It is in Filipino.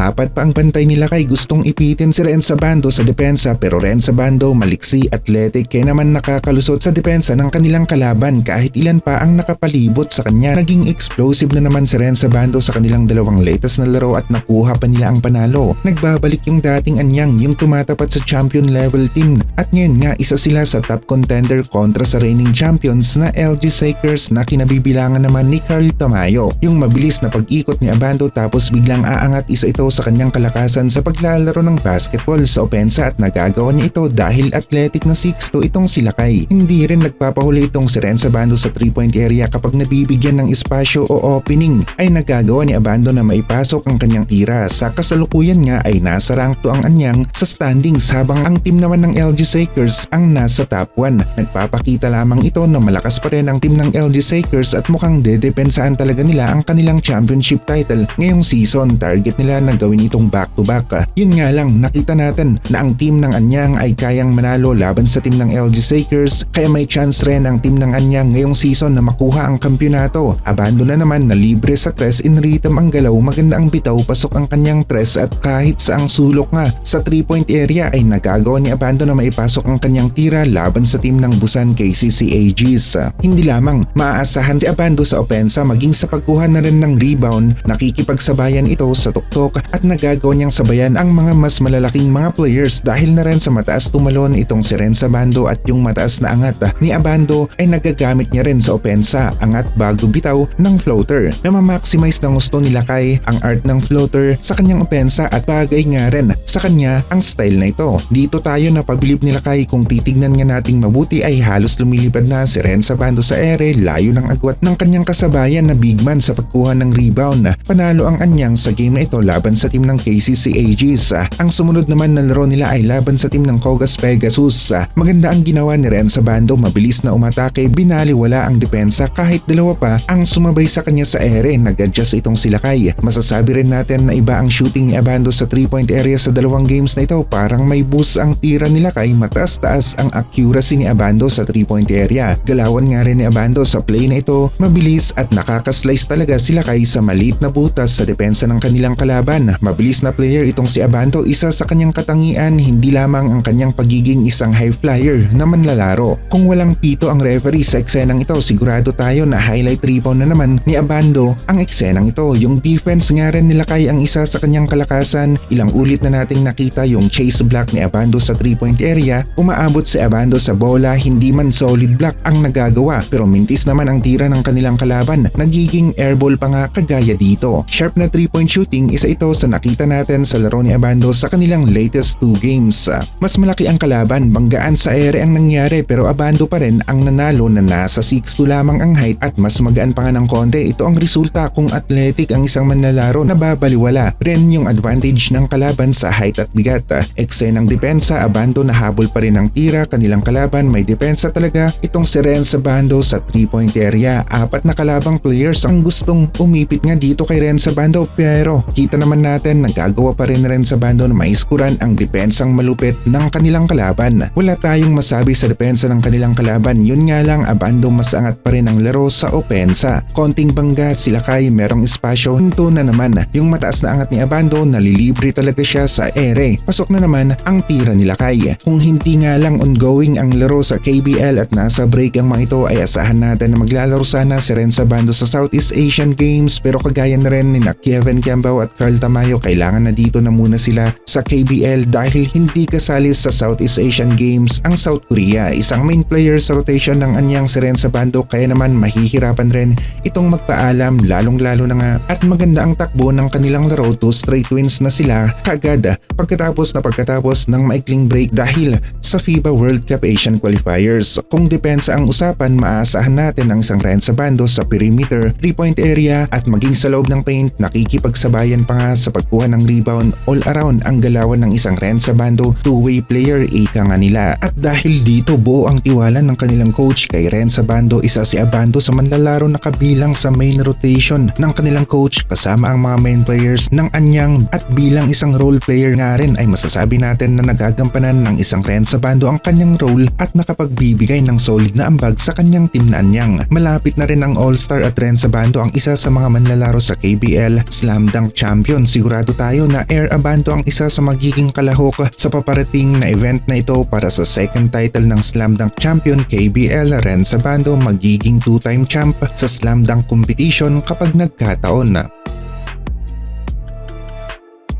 Apat pa ang bantay nila kay gustong ipitin si Renza Bando sa depensa pero Renza Bando maliksi, athletic kaya naman nakakalusot sa depensa ng kanilang kalaban kahit ilan pa ang nakapalibot sa kanya. Naging explosive na naman si Renza Bando sa kanilang dalawang latest na laro at nakuha pa nila ang panalo. Nagbabalik yung dating anyang yung tumatapat sa champion level team at ngayon nga isa sila sa top contender kontra sa reigning champions na LG Sakers na kinabibilangan naman ni Carl Tamayo. Yung mabilis na pag-ikot ni Abando tapos biglang aangat isa ito sa kanyang kalakasan sa paglalaro ng basketball sa opensa at nagagawa niya ito dahil athletic na 6'2" itong si Lakay. Hindi rin nagpapahuli itong si Renza Bando sa 3-point area kapag nabibigyan ng espasyo o opening ay nagagawa ni Abando na maipasok ang kanyang tira. Sa kasalukuyan nga ay nasa rank 2 ang anyang sa standings habang ang team naman ng LG Sakers ang nasa top 1. Nagpapakita lamang ito na malakas pa rin ang team ng LG Sakers at mukhang dedepensaan talaga nila ang kanilang championship title ngayong season. Target nila na gawin itong back-to-back. Yun nga lang, nakita natin na ang team ng Anyang ay kayang manalo laban sa team ng LG Sakers kaya may chance rin ang team ng Anyang ngayong season na makuha ang kampyonato. Abando na naman na libre sa tres in rhythm ang galaw, maganda ang bitaw, pasok ang kanyang tres at kahit sa ang sulok nga sa 3-point area ay nagagawa ni Abando na maipasok ang kanyang tira laban sa team ng Busan KCC Aegis. Hindi lamang maaasahan si Abando sa opensa maging sa pagkuha na rin ng rebound, nakikipagsabayan ito sa tuktok at nagagawa niyang sabayan ang mga mas malalaking mga players dahil na rin sa mataas tumalon itong si Renza Bando at yung mataas na angat ni Abando ay nagagamit niya rin sa opensa, angat bago bitaw ng floater na ma-maximize ng gusto ni Lakay ang art ng floater sa kanyang opensa at bagay nga rin sa kanya ang style na ito. Dito tayo napabilib ni Lakay, kung titignan nga nating mabuti ay halos lumilipad na si Renza Bando sa ere, layo ng agwat ng kanyang kasabayan na big man sa pagkuha ng rebound. Panalo ang Anyang sa game na ito laban sa team ng KCC Aegis. Ang sumunod naman na laro nila ay laban sa team ng Kogas Pegasus. Maganda ang ginawa ni Renza Bando, mabilis na umatake, binaliwala ang depensa kahit dalawa pa ang sumabay sa kanya sa ere, nag-adjust itong si Lakay. Masasabi rin natin na iba ang shooting ni Abando sa 3-point area sa dalawang games na ito, parang may boost ang tira ni Lakay, mataas-taas ang accuracy ni Abando sa 3-point area. Galawan nga rin ni Abando sa play na ito, mabilis at nakakaslice talaga si Lakay sa maliit na butas sa depensa ng kanilang kalaban. Mabilis na player itong si Abando, isa sa kanyang katangian hindi lamang ang kanyang pagiging isang high flyer na manlalaro. Kung walang pito ang referee sa eksenang ito, sigurado tayo na highlight rebound na naman ni Abando ang eksenang ito. Yung defense nga rin ni Lakay ang isa sa kanyang kalakasan. Ilang ulit na nating nakita yung chase block ni Abando sa 3-point area, umaabot si Abando sa bola, hindi man solid block ang nagagawa pero mintis naman ang tira ng kanilang kalaban, nagiging airball pa nga kagaya dito. Sharp na 3-point shooting, isa ito sa nakita natin sa laro ni Abando sa kanilang latest 2 games. Mas malaki ang kalaban, banggaan sa ere ang nangyari pero Abando pa rin ang nanalo na nasa 6'2" lamang ang height at mas magaan pa nga ng konti. Ito ang resulta kung athletic ang isang manlalaro na babaliwala rin yung advantage ng kalaban sa height at bigat. Eksenang depensa, Abando nahabol pa rin ang tira, kanilang kalaban may depensa talaga itong si Renza Bando sa 3-point area. Apat na kalabang players ang gustong umipit nga dito kay Renza Bando pero kita naman natin nagagawa pa rin Renza Bando na maiskuran ang depensang malupit ng kanilang kalaban. Wala tayong masabi sa depensa ng kanilang kalaban, yun nga lang Abando mas angat pa rin ang laro sa opensa. Konting bangga si Lakay, merong espasyo, hinto na naman yung mataas na angat ni Abando, nalilibre talaga siya sa ere. Pasok na naman ang tira ni Lakay. Kung hindi nga lang ongoing ang laro sa KBL at nasa break ang mga ito ay asahan natin na maglalaro sana si Renza Bando sa Southeast Asian Games pero kagaya na rin ni Kevin Kiambao at Carl Tamayo, kailangan na dito na muna sila sa KBL dahil hindi kasali sa Southeast Asian Games ang South Korea. Isang main player sa rotation ng Anyang si Renza Bando kaya naman mahihirapan rin itong magpaalam, lalong-lalo na nga at maganda ang takbo ng kanilang laro, 2 straight wins na sila kagad pagkatapos ng maikling break dahil sa FIBA World Cup Asian Qualifiers. Kung depensa ang usapan, maaasahan natin ang isang Renza Bando sa perimeter, 3-point area at maging sa loob ng paint, nakikipagsabayan pa nga sa pagkuha ng rebound. All around ang galawan ng isang Renza Bando, two-way player ika nga nila. At dahil dito buo ang tiwala ng kanilang coach kay Renza Bando, isa si Abando sa manlalaro na kabilang sa main rotation ng kanilang coach kasama ang mga main players ng Anyang at bilang isang role player nga rin ay masasabi natin na nagagampanan ng isang Renza Bando ang kanyang role at nakapagbibigay ng solid na ambag sa kanyang team na Anyang. Malapit na rin ang All-Star at Renza Bando ang isa sa mga manlalaro sa KBL Slam Dunk Champions sigurado tayo na Air Abando ang isa sa magiging kalahok sa paparating na event na ito para sa second title ng Slam Dunk Champion KBL. Renz Abando magiging 2-time champ sa Slam Dunk competition kapag nagkataon.